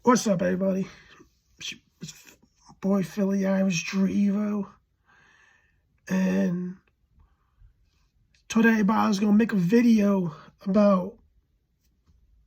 What's up, everybody? It's boy Philly Irish Drew Evo, and told everybody I was gonna make a video about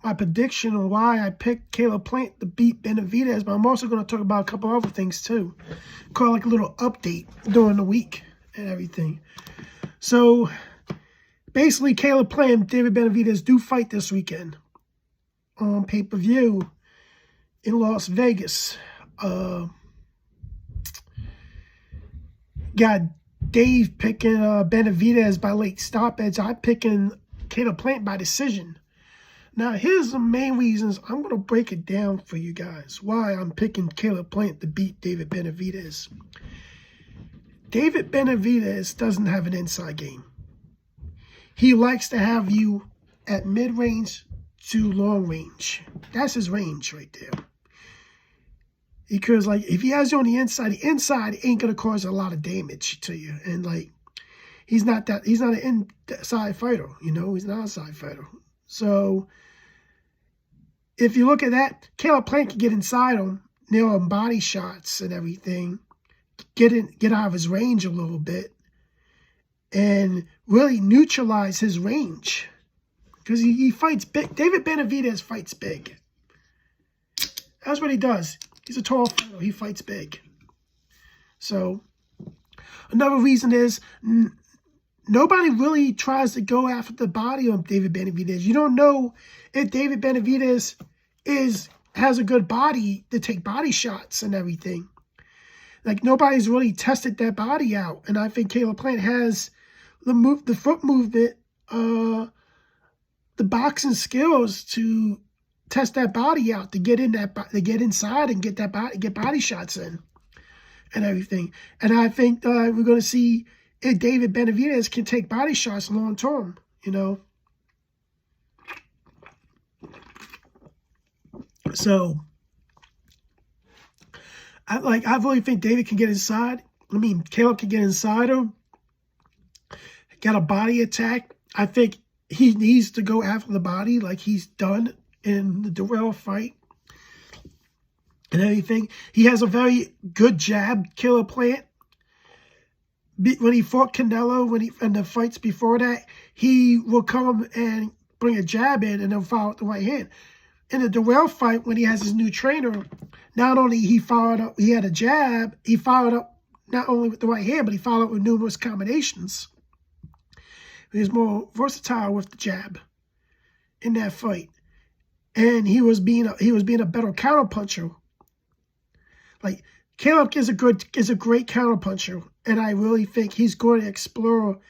my prediction on why I picked Caleb Plant to beat Benavidez, but I'm also gonna talk about a couple other things too. Call it like a little update during the week and everything. So basically, Caleb Plant and David Benavidez do fight this weekend on pay-per-view in Las Vegas. Got Dave picking Benavidez by late stoppage. I'm picking Caleb Plant by decision. Now, here's the main reasons. I'm going to break it down for you guys why I'm picking Caleb Plant to beat David Benavidez. David Benavidez doesn't have an inside game. He likes to have you at mid-range to long range. That's his range right there. Because, like, if he has you on the inside ain't going to cause a lot of damage to you. And, like, he's not an inside fighter, you know? He's not an outside fighter. So, if you look at that, Caleb Plant can get inside him, nail him body shots and everything, get out of his range a little bit, and really neutralize his range. Because he fights big. David Benavidez fights big. That's what he does. He's a tall fellow. He fights big. So, another reason is nobody really tries to go after the body of David Benavidez. You don't know if David Benavidez has a good body to take body shots and everything. Like, nobody's really tested that body out. And I think Caleb Plant has the foot movement, the boxing skills to test that body out, to get inside and get body shots in and everything. And I think we're going to see if David Benavidez can take body shots long term, you know. So I really think David can get inside. I mean, Caleb can get inside him. Got a body attack. I think he needs to go after the body like he's done in the Durrell fight and everything. He has a very good jab, Caleb Plant. When he fought Canelo, and the fights before that, he will come and bring a jab in and then follow with the right hand. In the Durrell fight, when he has his new trainer, not only he had a jab, he followed up not only with the right hand, but he followed up with numerous combinations. He was more versatile with the jab in that fight. And he was being a better counterpuncher. Like, Caleb is a great counterpuncher, and I really think he's going to explore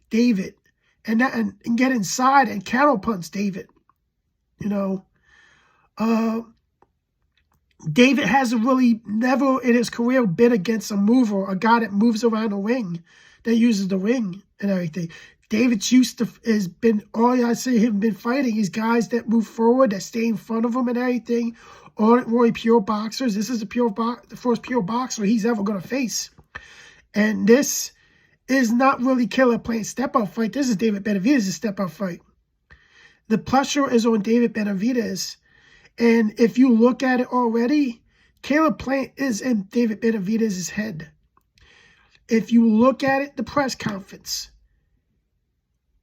David and get inside and counterpunch David. You know, David hasn't really never in his career been against a mover, a guy that moves around the ring, that uses the ring and everything. David's all I see him been fighting is guys that move forward, that stay in front of him and everything. Aren't really pure boxers. This is the first pure boxer he's ever going to face. And this is not really Caleb Plant's step-up fight. This is David Benavidez' step-up fight. The pressure is on David Benavidez. And if you look at it already, Caleb Plant is in David Benavidez' head. If you look at it, the press conference,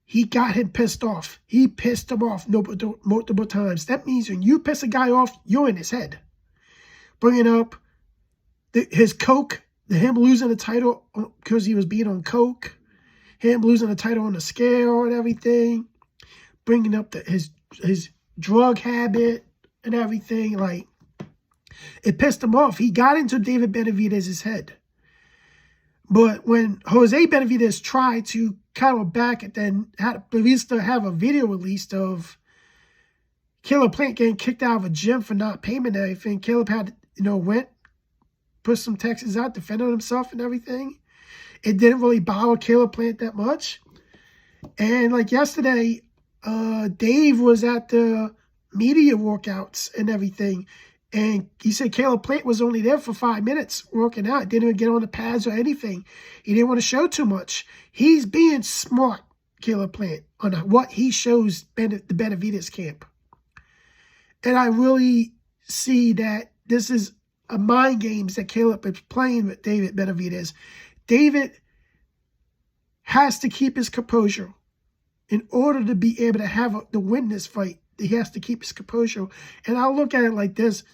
he got him pissed off. He pissed him off multiple times. That means when you piss a guy off, you're in his head. Bringing up his coke, him losing the title because he was being on coke, him losing the title on the scale and everything, bringing up his drug habit and everything. Like, it pissed him off. He got into David Benavidez' head. But when Jose Benavidez tried to counter back and then had to have a video released of Caleb Plant getting kicked out of a gym for not payment and everything, Caleb had, put some texts out, defending himself and everything. It didn't really bother Caleb Plant that much. And like yesterday, Dave was at the media workouts and everything. And he said Caleb Plant was only there for 5 minutes working out. Didn't even get on the pads or anything. He didn't want to show too much. He's being smart, Caleb Plant, on what he shows the Benavidez camp. And I really see that this is a mind games that Caleb is playing with David Benavidez. David has to keep his composure in order to be able to win this fight. He has to keep his composure. And I look at it like this.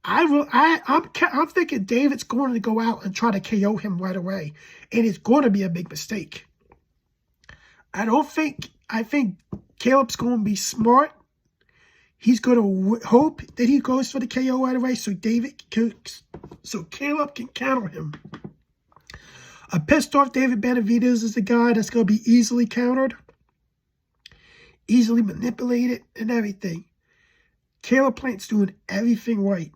I'm thinking David's going to go out and try to KO him right away. And it's going to be a big mistake. I think Caleb's going to be smart. He's going to hope that he goes for the KO right away so Caleb can counter him. A pissed off David Benavidez is the guy that's going to be easily countered, easily manipulated, and everything. Caleb Plant's doing everything right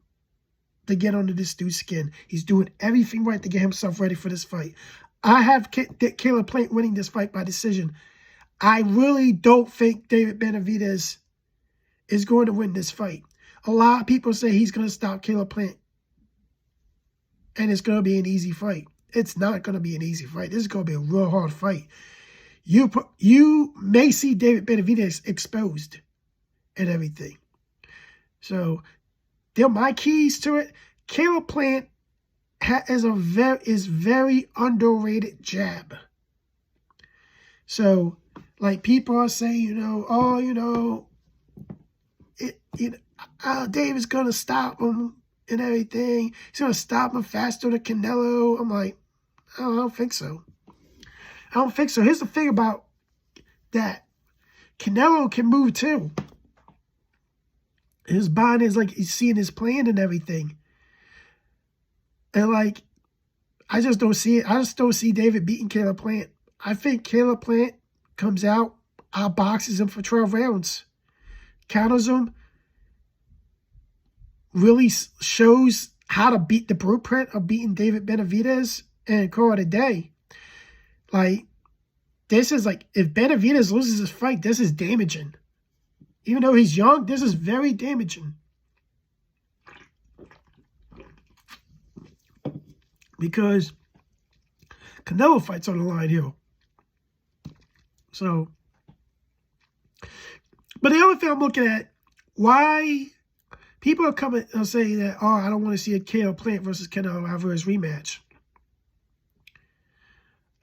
to get under this dude's skin. He's doing everything right to get himself ready for this fight. I have Caleb Plant winning this fight by decision. I really don't think David Benavidez is going to win this fight. A lot of people say he's going to stop Caleb Plant, and it's going to be an easy fight. It's not going to be an easy fight. This is going to be a real hard fight. You may see David Benavidez exposed and everything. So, they're my keys to it. Caleb Plant is very underrated jab. So, like people are saying, David's going to stop him and everything. He's going to stop him faster than Canelo. I'm like, I don't think so. I don't think so. Here's the thing about that. Canelo can move too. His body is like he's seeing his plan and everything. And like, I just don't see it. I just don't see David beating Caleb Plant. I think Caleb Plant comes out, outboxes him for 12 rounds, counters him, really shows how to beat the blueprint of beating David Benavidez and call it a day. Like, this is like, if Benavidez loses this fight, this is damaging. Even though he's young, this is very damaging. Because Canelo fights on the line here. So, but the other thing I'm looking at, why people are coming and saying that, oh, I don't want to see a Caleb Plant versus Canelo Alvarez rematch.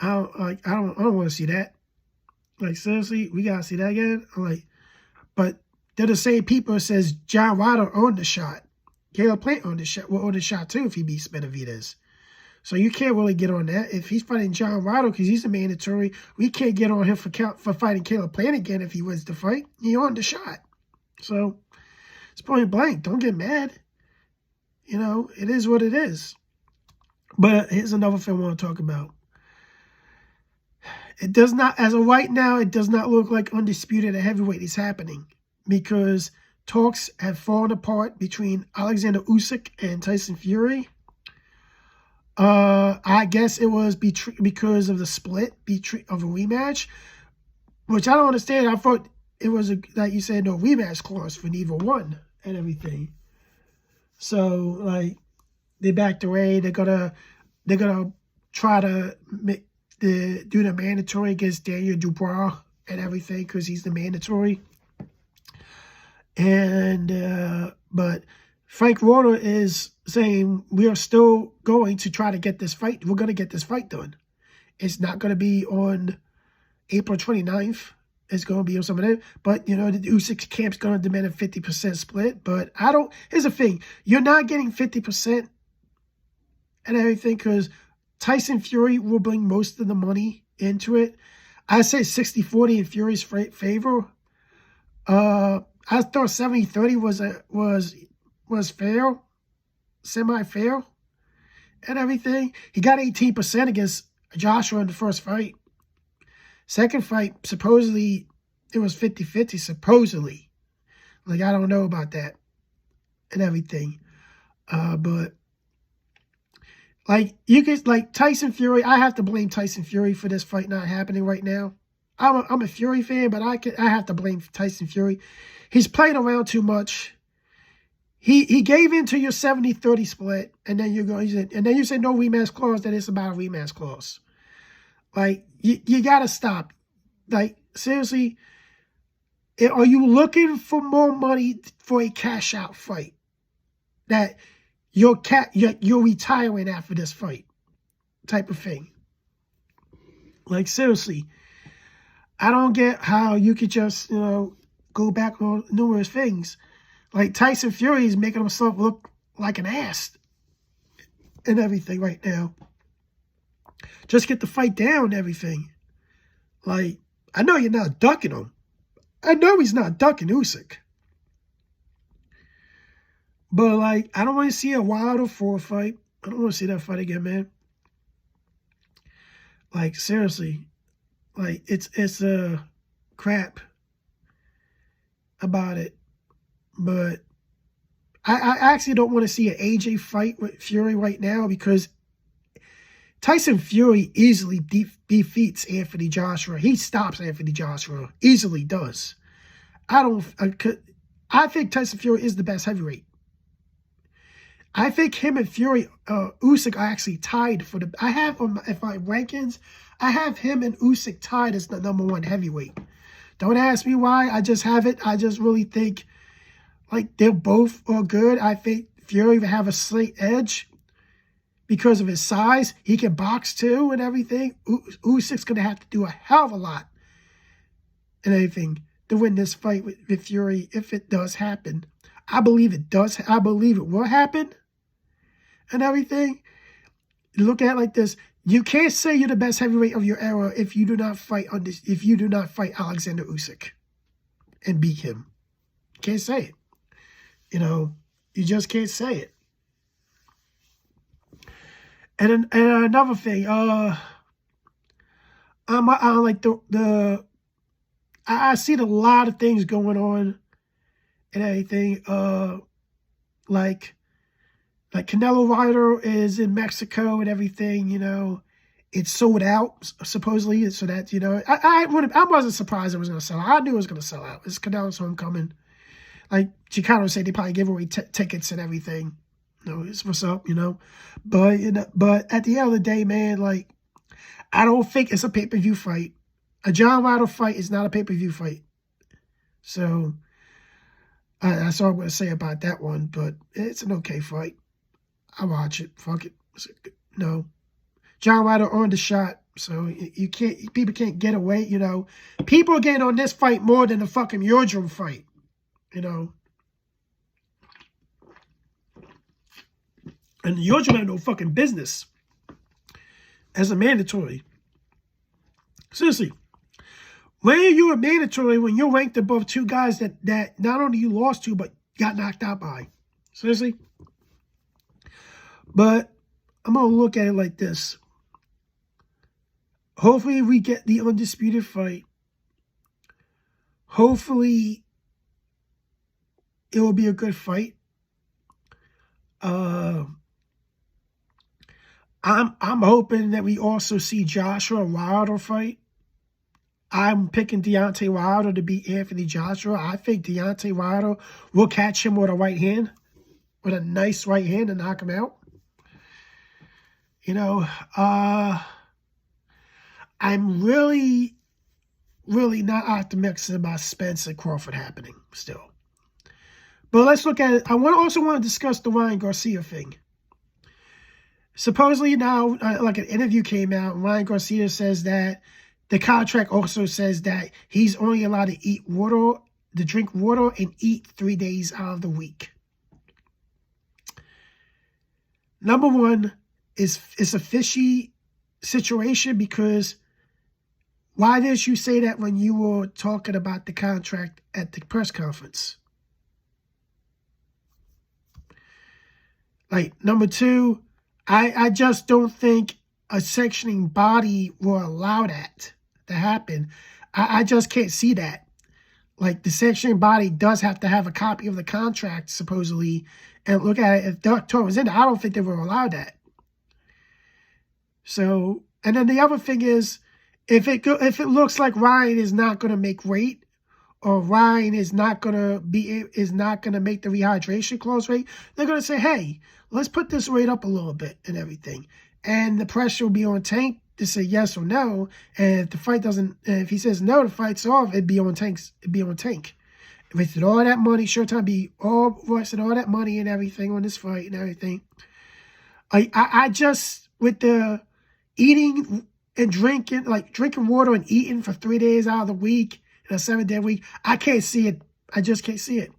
I don't want to see that. Like, seriously, we gotta see that again. I'm like, but they're the same people that says John Wilder owned the shot. Caleb Plant owned the shot. Will own the shot too if he beats Benavidez. So you can't really get on that. If he's fighting John Wilder because he's a mandatory, we can't get on him for fighting Caleb Plant again if he wins the fight. He owned the shot. So it's point blank. Don't get mad. It is what it is. But here's another thing I want to talk about. It does not, as of right now, it does not look like undisputed at heavyweight is happening because talks have fallen apart between Alexander Usyk and Tyson Fury. I guess it was because of the split of a rematch, which I don't understand. I thought it was like you said, no rematch clause for neither one and everything. So like they backed away. They're gonna try to do the mandatory against Daniel Dubois and everything because he's the mandatory. And but Frank Warner is saying we are still going to try to get this fight. We're going to get this fight done. It's not going to be on April 29th. It's going to be on some of them. But, the Usyk camp's going to demand a 50% split. But here's the thing. You're not getting 50% and everything because Tyson Fury will bring most of the money into it. I say 60-40 in Fury's favor. I thought 70-30 was fair, semi-fair, and everything. He got 18% against Joshua in the first fight. Second fight, supposedly, it was 50-50, supposedly. Like, I don't know about that and everything. But, like, Tyson Fury, I have to blame Tyson Fury for this fight not happening right now. I'm a Fury fan, but I have to blame Tyson Fury. He's playing around too much. He gave in to your 70-30 split, and then you say no rematch clause, then it's about a rematch clause. Like, you got to stop. Like, seriously, are you looking for more money for a cash-out fight? that you're retiring after this fight type of thing. Like, seriously, I don't get how you could just, go back on numerous things. Like, Tyson Fury is making himself look like an ass and everything right now. Just get the fight down and everything. Like, I know you're not ducking him. I know he's not ducking Usyk. But, like, I don't want to see a Wilder 4 fight. I don't want to see that fight again, man. Like, seriously. Like, it's a crap about it. But I actually don't want to see an AJ fight with Fury right now, because Tyson Fury easily defeats Anthony Joshua. He stops Anthony Joshua. Easily does. I think Tyson Fury is the best heavyweight. I think him and Fury, Usyk are actually tied for the... I have, if my rankings, I have him and Usyk tied as the #1 heavyweight. Don't ask me why. I just have it. I just really think, like, they're both are good. I think Fury will have a slight edge because of his size. He can box too and everything. Usyk's going to have to do a hell of a lot and everything to win this fight with Fury if it does happen. I believe it does. I believe it will happen and everything. Look at it like this. You can't say you're the best heavyweight of your era if you do not fight Alexander Usyk and beat him. You can't say it. You just can't say it. And another thing, I like I see a lot of things going on and everything. Like Canelo Ryder is in Mexico and everything. It's sold out supposedly, so that I wasn't surprised it was going to sell out. I knew it was going to sell out. It's Canelo's homecoming. Like Chicano said, they probably give away tickets and everything. It's what's up, But at the end of the day, man, like, I don't think it's a pay-per-view fight. A John Ryder fight is not a pay-per-view fight. So that's all I'm going to say about that one. But it's an okay fight. I watch it. Fuck it. No, John Ryder earned the shot, so people can't get away. People are getting on this fight more than the fucking Yordrum fight. And Yordrum had no fucking business as a mandatory. Seriously, when are you a mandatory when you're ranked above two guys that not only you lost to, but got knocked out by? Seriously? But I'm going to look at it like this. Hopefully we get the undisputed fight. Hopefully it will be a good fight. I'm hoping that we also see Joshua Wilder fight. I'm picking Deontay Wilder to beat Anthony Joshua. I think Deontay Wilder will catch him with a right hand, with a nice right hand, and knock him out. I'm really, really not optimistic about Spence and Crawford happening still. But let's look at it. I also want to discuss the Ryan Garcia thing. Supposedly now, like an interview came out, and Ryan Garcia says that the contract also says that he's only allowed to drink water and eat 3 days out of the week. Number one, it's a fishy situation, because why didn't you say that when you were talking about the contract at the press conference? Like, number two, I just don't think a sanctioning body will allow that to happen. I just can't see that. Like, the sanctioning body does have to have a copy of the contract, supposedly, and look at it. If Dr. was in there, I don't think they will allow that. So, and then the other thing is, if it looks like Ryan is not going to make weight, or Ryan is not going to make the rehydration clause rate, they're going to say, hey, let's put this rate up a little bit and everything. And the pressure will be on Tank to say yes or no. And if the fight doesn't, if he says no, the fight's off, it'd be on Tank. wasted all that money. Showtime be all wasted all that money and everything on this fight and everything. I just, with the eating and drinking, like drinking water and eating for 3 days out of the week, in a 7-day week, I can't see it. I just can't see it.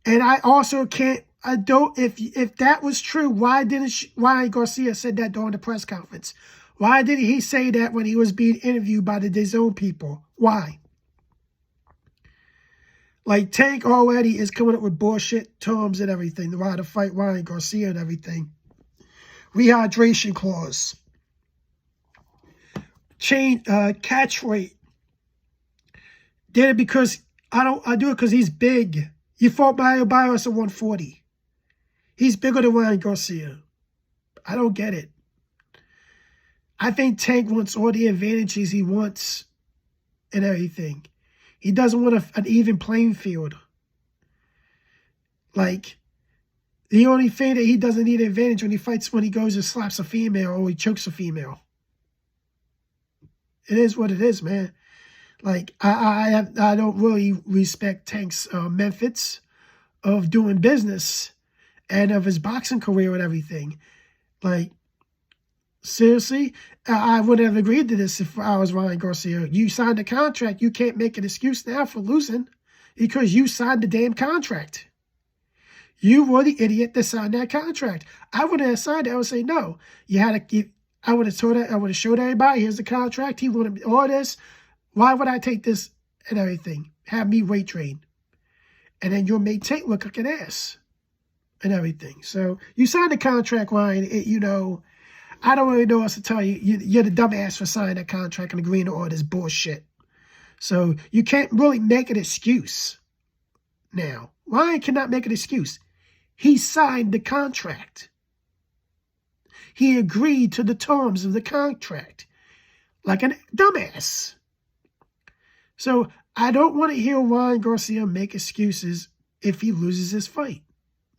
And I also can't, I don't, if that was true, why Garcia said that during the press conference? Why didn't he say that when he was being interviewed by the DAZN people? Why? Like, Tank already is coming up with bullshit terms and everything to why to fight Ryan Garcia and everything. Rehydration clause. Catch weight. Did it because I do it because he's big. You fought Mario Barrios at 140. He's bigger than Ryan Garcia. I don't get it. I think Tank wants all the advantages he wants and everything. He doesn't want an even playing field. Like, the only thing that he doesn't need an advantage when he fights when he goes and slaps a female or he chokes a female. It is what it is, man. Like, I don't really respect Tank's methods of doing business and of his boxing career and everything. Like, seriously, I wouldn't have agreed to this if I was Ryan Garcia. You signed a contract. You can't make an excuse now for losing because you signed the damn contract. You were the idiot that signed that contract. I wouldn't have signed it. I would say, no. You had to. I would have told that. I would have showed everybody, here's the contract. He wanted all this. Why would I take this and everything? Have me weight train. And then you'll make Tank look like an ass and everything. So you signed the contract, Ryan. You know, I don't really know what else to tell you. You're the dumbass for signing that contract and agreeing to all this bullshit. So you can't really make an excuse now. Ryan cannot make an excuse. He signed the contract. He agreed to the terms of the contract like a dumbass. So I don't want to hear Ryan Garcia make excuses if he loses his fight.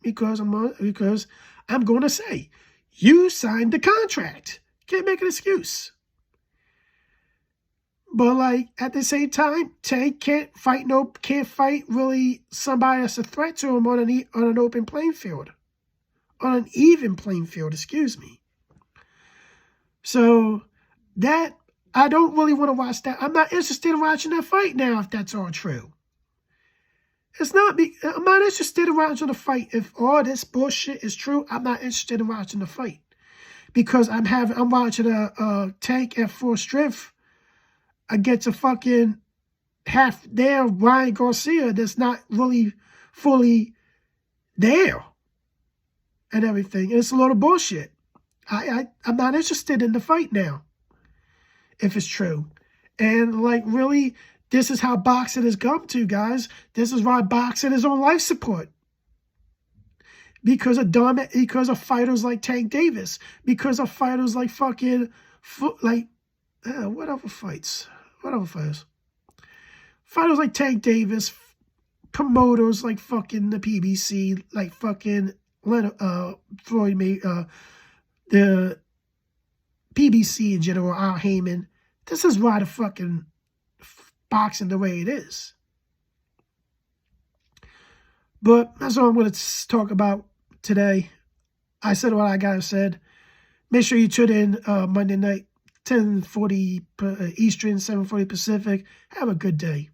Because I'm going to say, you signed the contract. Can't make an excuse. But like at the same time, Tank can't fight really somebody that's a threat to him on an open playing field. On an even playing field, excuse me. So that I don't really want to watch that. I'm not interested in watching that fight now if that's all true. I'm not interested in watching the fight. If all this bullshit is true, I'm not interested in watching the fight. Because I'm watching a Tank at full strength against a fucking half there Ryan Garcia that's not really fully there and everything. And it's a lot of bullshit. I'm not interested in the fight now, if it's true. And like really, this is how boxing has come to, guys. This is why boxing is on life support. Because of fighters like Tank Davis. Because of fighters like fucking, whatever fighters. Fighters like Tank Davis, promoters like fucking the PBC, like fucking Floyd Mayweather, the PBC in general, Al Heyman. This is why the fucking boxing the way it is. But that's all I'm going to talk about today. I said what I gotta said. Make sure you tune in Monday night, 10:40 Eastern, 7:40 Pacific. Have a good day.